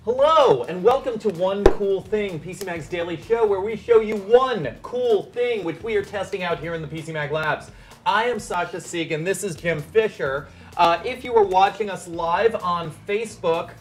Hello, and welcome to One Cool Thing, PCMag's daily show where we show you one cool thing which we are testing out here in the PCMag Labs. I am Sasha Sieg, and this is Jim Fisher. If you are watching us live on Facebook,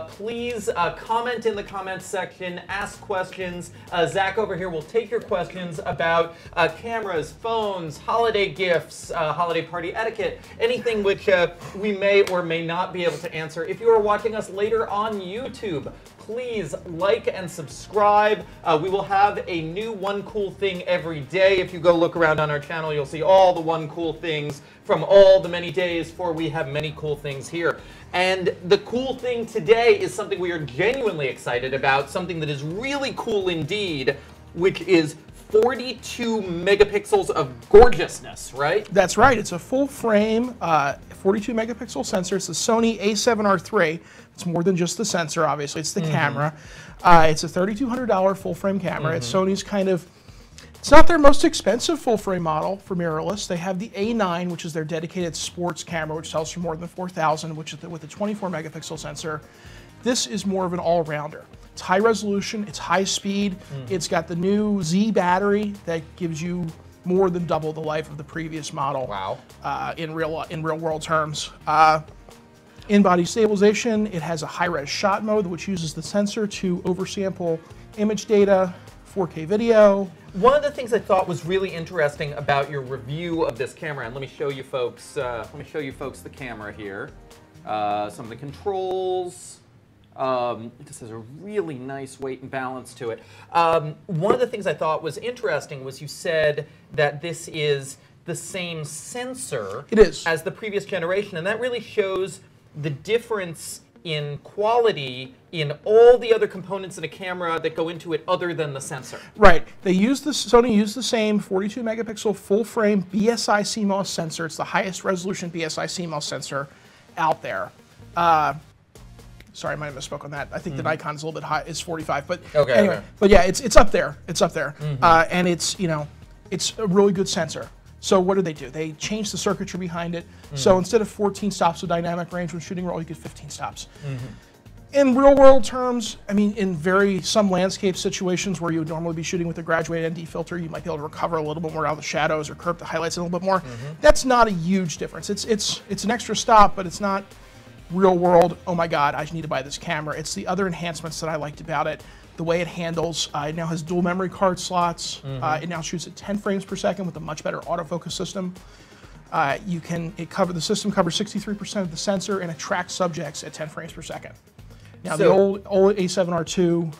please comment in the comments section, ask questions. Zach over here will take your questions about cameras, phones, holiday gifts, holiday party etiquette, anything which we may or may not be able to answer. If you are watching us later on YouTube, please like and subscribe. We will have a new One Cool Thing every day. If you go look around on our channel, you'll see all the One Cool Things from all the many days, for we have many cool things here. And the cool thing today is something we are genuinely excited about, something that is really cool indeed, which is 42 megapixels of gorgeousness, right? That's right. It's a full frame, 42 megapixel sensor. It's the Sony a7R III. It's more than just the sensor, obviously. It's the camera. It's a $3,200 full frame camera. It's Sony's kind of, it's not their most expensive full frame model for mirrorless. They have the A9, which is their dedicated sports camera, which sells for more than $4,000, which is with a 24 megapixel sensor. This is more of an all-rounder. It's high resolution, it's high speed, it's got the new Z battery that gives you more than double the life of the previous model. Wow. In real world terms. In-body stabilization, it has a high-res shot mode, which uses the sensor to oversample image data, 4K video. One of the things I thought was really interesting about your review of this camera, and let me show you folks the camera here. Some of the controls. It just has a really nice weight and balance to it. One of the things I thought was interesting was you said that this is the same sensor as the previous generation, and that really shows the difference in quality in all the other components in a camera that go into it other than the sensor. Right. Sony used the same 42 megapixel full frame BSI CMOS sensor. It's the highest resolution BSI CMOS sensor out there. Sorry, I might have misspoke on that. I think the Nikon's a little bit high. It's 45, but anyway. But yeah, it's up there. It's up there, and it's it's a really good sensor. So what do? They changed the circuitry behind it. So instead of 14 stops of dynamic range when shooting roll, you get 15 stops. In real world terms, I mean, in some landscape situations where you would normally be shooting with a graduated ND filter, you might be able to recover a little bit more out of the shadows or curve the highlights a little bit more. That's not a huge difference. It's an extra stop, but it's not real world, oh my God, I need to buy this camera. It's the other enhancements that I liked about it. The way it handles, it now has dual memory card slots. It now shoots at 10 frames per second with a much better autofocus system. The system covers 63% of the sensor, and it tracks subjects at 10 frames per second. Now the old A7R II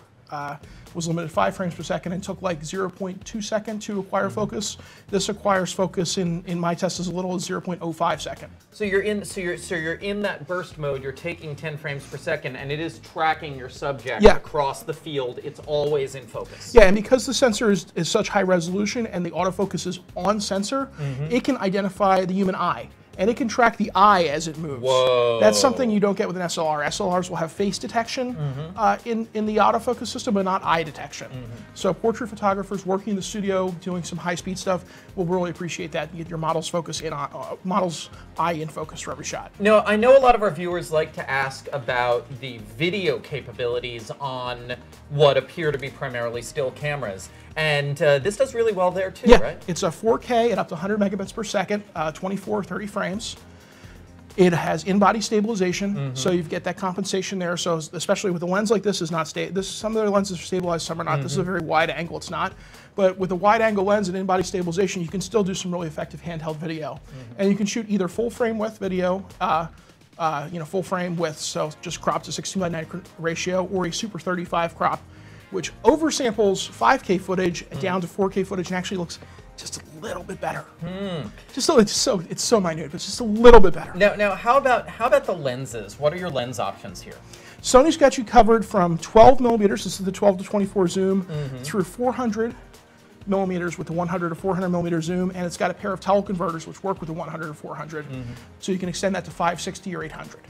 was limited to 5 frames per second and took like 0.2 second to acquire focus. This acquires focus in my test as little as 0.05 second. So you're in that burst mode. You're taking 10 frames per second, and it is tracking your subject across the field. It's always in focus. Yeah, and because the sensor is such high resolution and the autofocus is on sensor, it can identify the human eye. And it can track the eye as it moves. Whoa. That's something you don't get with an SLR. SLRs will have face detection in the autofocus system, but not eye detection. So portrait photographers working in the studio, doing some high-speed stuff, will really appreciate that. You get your model's eye in focus for every shot. Now, I know a lot of our viewers like to ask about the video capabilities on what appear to be primarily still cameras. And this does really well there too, right? It's a 4K at up to 100 megabits per second, 24, 30 frames. It has in-body stabilization, so you get that compensation there. So especially with a lens like this, some of their lenses are stabilized, some are not. This is a very wide angle, it's not. But with a wide angle lens and in-body stabilization, you can still do some really effective handheld video. And you can shoot either full frame width video, full frame width, so just cropped to 16:9 ratio, or a Super 35 crop, which oversamples 5K footage down to 4K footage and actually looks just a little bit better. It's so minute, but just a little bit better. Now, how about the lenses? What are your lens options here? Sony's got you covered from 12 millimeters. This is the 12 to 24 zoom through 400 millimeters with the 100 to 400 millimeter zoom, and it's got a pair of teleconverters which work with the 100 to 400, so you can extend that to 560 or 800.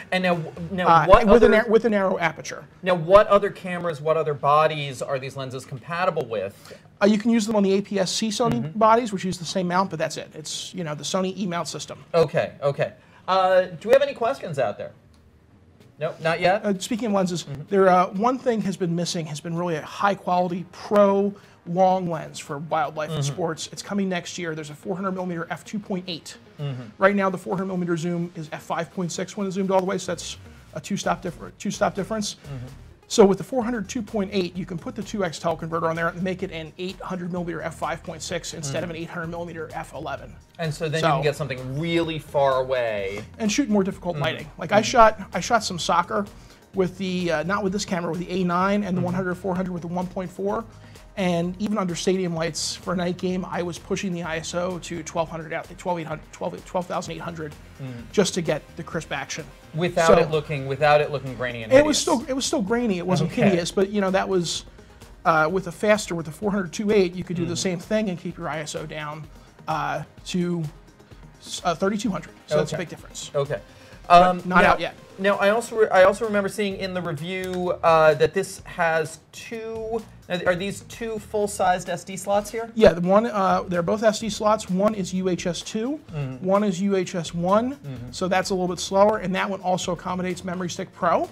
And now what with a narrow aperture. Now, what other cameras, what other bodies are these lenses compatible with? You can use them on the APS-C Sony bodies, which use the same mount, but that's it. It's the Sony E-mount system. Okay, okay. Do we have any questions out there? Nope, not yet. Speaking of lenses, one thing has been missing, has been really a high-quality pro long lens for wildlife and sports. It's coming next year. There's a 400mm f2.8. Right now, the 400mm zoom is f5.6 when it's zoomed all the way, so that's a two-stop difference. So with the 402.8, you can put the 2x teleconverter on there and make it an 800mm f5.6 instead of an 800mm f11. And so then you can get something really far away and shoot more difficult lighting. Like I shot some soccer with the not with this camera, with the A9 and the 100-400 with the 1.4. And even under stadium lights for a night game, I was pushing the ISO to 12,800 just to get the crisp action. Without it looking grainy and hideous. It was still grainy. It wasn't hideous, but you know that was with the 402.8, you could do the same thing and keep your ISO down to 3,200. So that's a big difference. Okay. Not out yet. Now, I also remember seeing in the review that this has two. Are these two full-sized SD slots here? Yeah, they're both SD slots. One is UHS 2, one is UHS 1. So that's a little bit slower, and that one also accommodates Memory Stick Pro.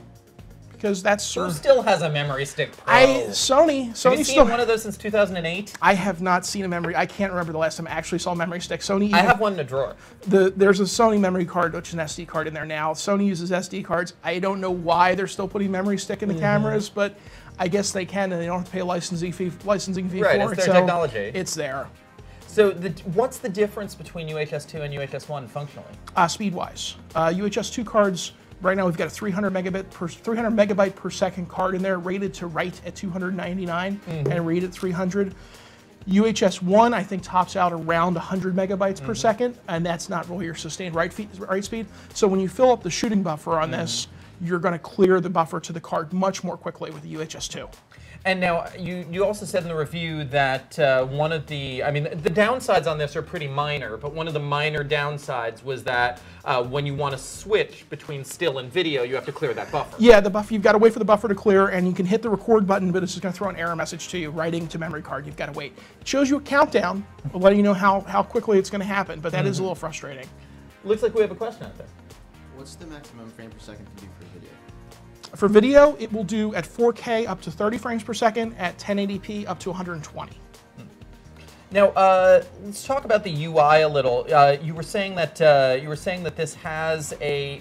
Because that's Who still has a Memory Stick Pro? Sony. Have you seen one of those since 2008? I have not seen a memory. I can't remember the last time I actually saw a Memory Stick. Sony. I have one in a drawer. There's a Sony memory card, which is an SD card in there now. Sony uses SD cards. I don't know why they're still putting Memory Stick in the cameras, but I guess they can, and they don't have to pay a licensing fee for it. Right, it's their technology. It's there. So what's the difference between UHS 2 and UHS 1 functionally? Speed-wise, UHS 2 cards. Right now we've got a 300 megabyte per second card in there, rated to write at 299 and read at 300. UHS 1 I think tops out around 100 megabytes per second, and that's not really your sustained write speed. So when you fill up the shooting buffer on this, you're going to clear the buffer to the card much more quickly with the UHS 2. And now, you also said in the review that one of the downsides on this are pretty minor, but one of the minor downsides was that when you want to switch between still and video, you have to clear that buffer. Yeah, the buffer, you've got to wait for the buffer to clear, and you can hit the record button, but it's just going to throw an error message to you, writing to memory card. You've got to wait. It shows you a countdown, letting you know how quickly it's going to happen, but that is a little frustrating. Looks like we have a question out there. What's the maximum frame per second to do for video? For video, it will do at 4K up to 30 frames per second, at 1080p up to 120. Now, let's talk about the UI a little. You were saying that this has a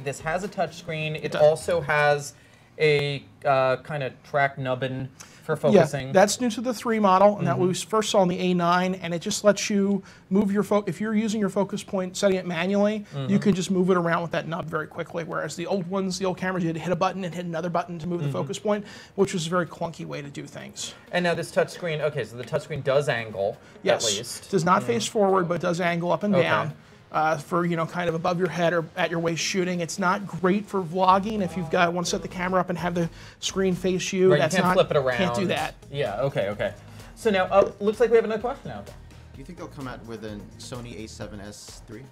touch screen. It also has a kind of track nubbin for focusing. Yeah, that's new to the 3 model, and that we first saw in the A9, and it just lets you move your if you're using your focus point, setting it manually, you can just move it around with that nub very quickly, whereas the old cameras, you had to hit a button and hit another button to move the focus point, which was a very clunky way to do things. And now this touchscreen, okay, so the touchscreen does angle, at least. Does not face forward, but does angle up and down. For kind of above your head or at your waist shooting. It's not great for vlogging if you've got want to set the camera up and have the screen face you. Right, you can't flip it around. Can't do that. Yeah. Okay. So now, looks like we have another question out there. Do you think they'll come out with a Sony a7S III?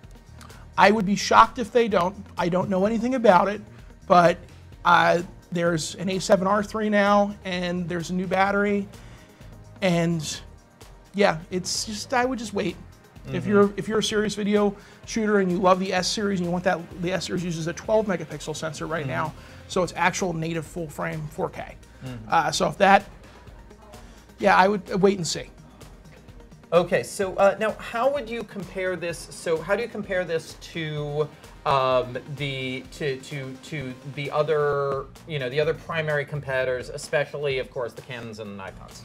I would be shocked if they don't. I don't know anything about it, but there's an a7R III now, and there's a new battery, and yeah, it's just I would just wait. If you're a serious video shooter and you love the S series and you want the S series uses a 12 megapixel sensor right now, so it's actual native full frame 4K. So if that, yeah, I would wait and see. Okay, so now how would you compare this? So how do you compare this to the other the other primary competitors, especially of course the Canons and the Nikons?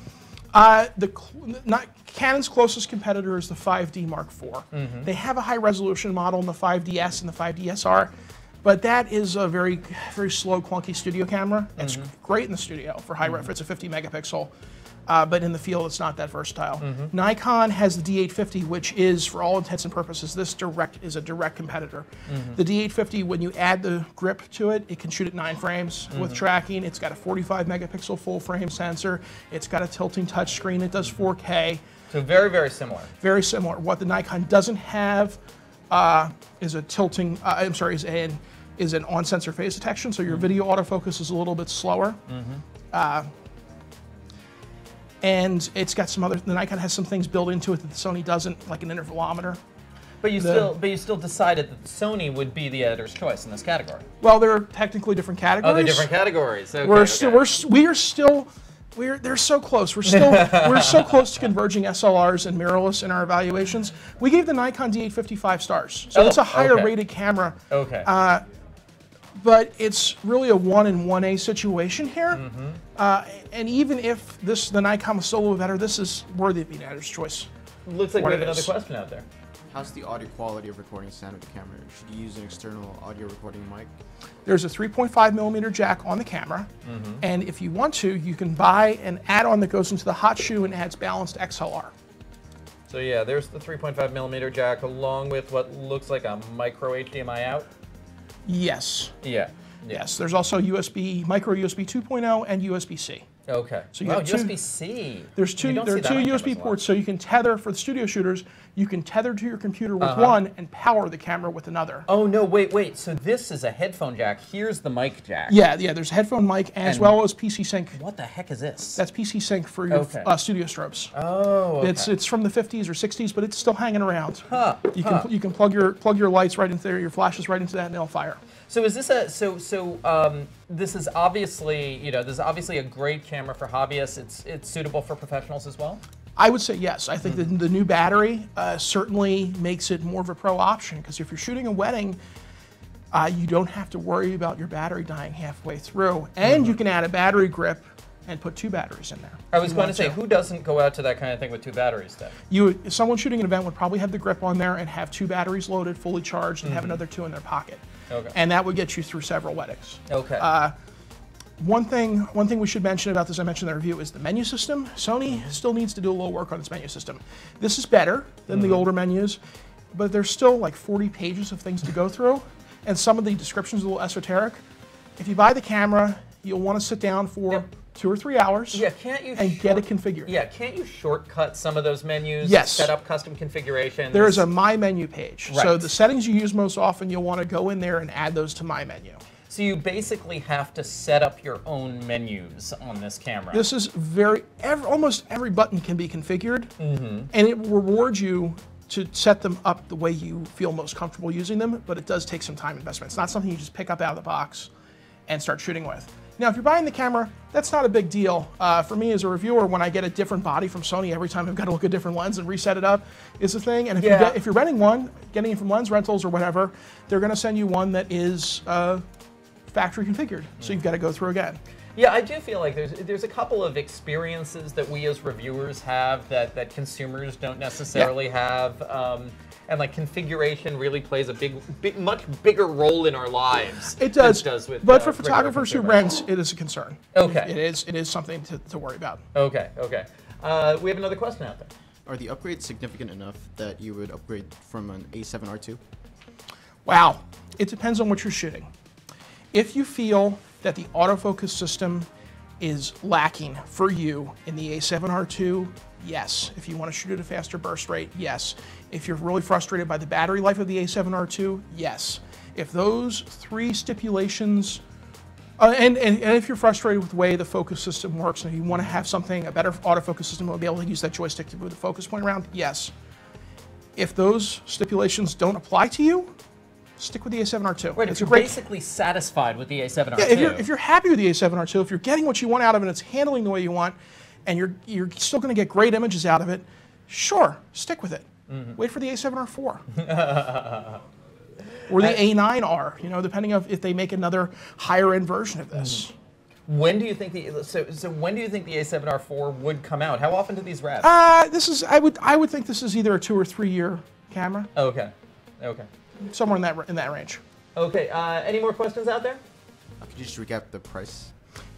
Canon's closest competitor is the 5D Mark IV. They have a high resolution model in the 5DS and the 5DSR, but that is a very, very slow, clunky studio camera. It's great in the studio for high ref. It's a 50 megapixel, but in the field it's not that versatile. Nikon has the D850, which is, for all intents and purposes, is a direct competitor. The D850, when you add the grip to it, it can shoot at 9 frames with tracking. It's got a 45 megapixel full frame sensor. It's got a tilting touch screen. It does 4K. So very, very similar. Very similar. What the Nikon doesn't have is a tilting. Is an on-sensor phase detection. So your video autofocus is a little bit slower. And it's got some other. The Nikon has some things built into it that the Sony doesn't, like an intervalometer. But you still decided that Sony would be the editor's choice in this category. Well, they're technically different categories. Oh, they're different categories. Okay, they're so close. We're so close to converging SLRs and mirrorless in our evaluations. We gave the Nikon D850 5 stars, so it's a higher rated camera. Okay. But it's really a 1 and 1A situation here. And even if the Nikon was still a little better, this is worthy of being editor's choice. Looks like we have another question out there. How's the audio quality of recording sound with the camera? Should you use an external audio recording mic? There's a 3.5mm jack on the camera, and if you want to, you can buy an add-on that goes into the hot shoe and adds balanced XLR. So yeah, there's the 3.5mm jack along with what looks like a micro HDMI out. Yes. Yeah. Yes. There's also micro USB 2.0 and USB-C. Okay. So you have USB-C. There's two USB ports, so you can tether for the studio shooters. You can tether to your computer with one and power the camera with another. Oh no! Wait. So this is a headphone jack. Here's the mic jack. Yeah. There's a headphone mic as well as PC Sync. What the heck is this? That's PC Sync for your studio strobes. Oh. Okay. It's from the 50s or 60s, but it's still hanging around. You can plug your lights right into there, your flashes right into that, and they'll fire. So is this this is obviously a great camera for hobbyists. It's suitable for professionals as well? I would say yes. I think that the new battery certainly makes it more of a pro option, because if you're shooting a wedding, you don't have to worry about your battery dying halfway through, and you can add a battery grip and put 2 batteries in there. I was going to say, who doesn't go out to that kind of thing with 2 batteries then? Someone shooting an event would probably have the grip on there and have 2 batteries loaded, fully charged, and have another 2 in their pocket. Okay. And that would get you through several weddings. Okay. One thing we should mention about this, I mentioned in the review, is the menu system. Sony still needs to do a little work on its menu system. This is better than the older menus, but there's still like 40 pages of things to go through, and some of the descriptions are a little esoteric. If you buy the camera, you'll want to sit down for 2 or 3 hours get it configured. Yeah, can't you shortcut some of those menus? Yes. Set up custom configurations? There is a My Menu page. Right. So the settings you use most often, you'll want to go in there and add those to My Menu. So you basically have to set up your own menus on this camera. This is almost every button can be configured, and it rewards you to set them up the way you feel most comfortable using them, but it does take some time investment. It's not something you just pick up out of the box and start shooting with. Now, if you're buying the camera, that's not a big deal. For me as a reviewer, when I get a different body from Sony every time I've got to look at a different lens and reset it up is a thing. And if you're renting one, getting it from Lens Rentals or whatever, they're going to send you one that is factory configured. So you've got to go through again. Yeah, I do feel like there's a couple of experiences that we as reviewers have that consumers don't necessarily have. And like configuration really plays a much bigger role in our lives. It does. Than it does with, but for photographers who rent, it is a concern. Okay. It is something to worry about. Okay. We have another question out there. Are the upgrades significant enough that you would upgrade from an A7R II? Wow. It depends on what you're shooting. If you feel that the autofocus system is lacking for you in the A7R II, yes. If you want to shoot at a faster burst rate, yes. If you're really frustrated by the battery life of the A7R II, yes. If those 3 stipulations, and if you're frustrated with the way the focus system works and you want to have a better autofocus system, will be able to use that joystick to move the focus point around, yes. If those stipulations don't apply to you, stick with the A7R II. Right, if you're basically satisfied with the A7R II. Yeah, if you're happy with the A7R II, if you're getting what you want out of it and it's handling the way you want, and you're still going to get great images out of it, sure, stick with it. Wait for the A7R IV. Or the A9R, depending on if they make another higher end version of this. When do you think when do you think the A7R IV would come out? How often do these rev? I would think this is either a 2 or 3 year camera. Okay. Somewhere in that range. Okay. Any more questions out there? Could you just recap the price?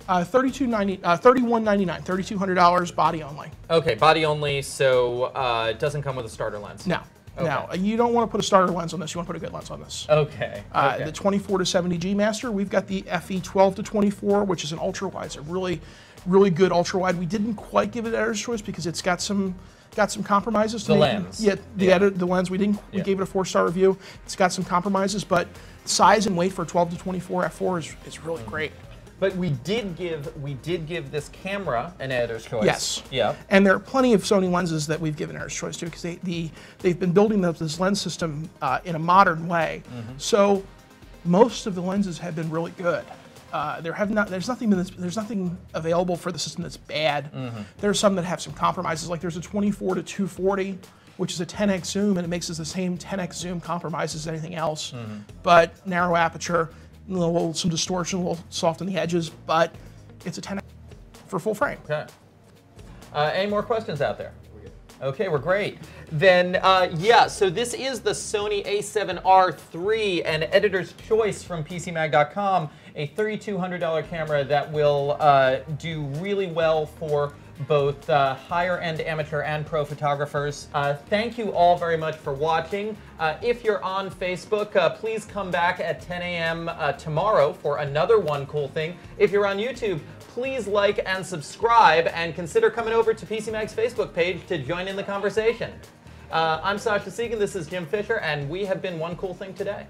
$31.99, $3,200 body only. Okay, body only. So it doesn't come with a starter lens. No. Okay. No, you don't want to put a starter lens on this. You want to put a good lens on this. Okay. The 24 to 70G Master. We've got the FE 12 to 24, which is an ultra wide. It's a really, really good ultra wide. We didn't quite give it editor's choice because it's got some compromises. The lens. Yeah, the lens. We gave it a 4-star review. It's got some compromises, but size and weight for 12 to 24 f4 is really great. But we did give this camera an editor's choice. Yes. Yeah. And there are plenty of Sony lenses that we've given editor's choice to because they've been building this lens system in a modern way. So most of the lenses have been really good. There's nothing available for the system that's bad. There's some that have some compromises. Like there's a 24 to 240, which is a 10x zoom, and it makes us the same 10x zoom compromise as anything else. But narrow aperture, some distortion, a little soft on the edges, but it's a 10x for full frame. Okay. Any more questions out there? Okay, we're great. Then, yeah, so this is the Sony a7R III, an editor's choice from PCMag.com, a $3,200 camera that will do really well for both higher-end amateur and pro photographers. Thank you all very much for watching. If you're on Facebook, please come back at 10 a.m. Tomorrow for another One Cool Thing. If you're on YouTube, please like and subscribe, and consider coming over to PCMag's Facebook page to join in the conversation. I'm Sasha Siegan, this is Jim Fisher, and we have been One Cool Thing Today.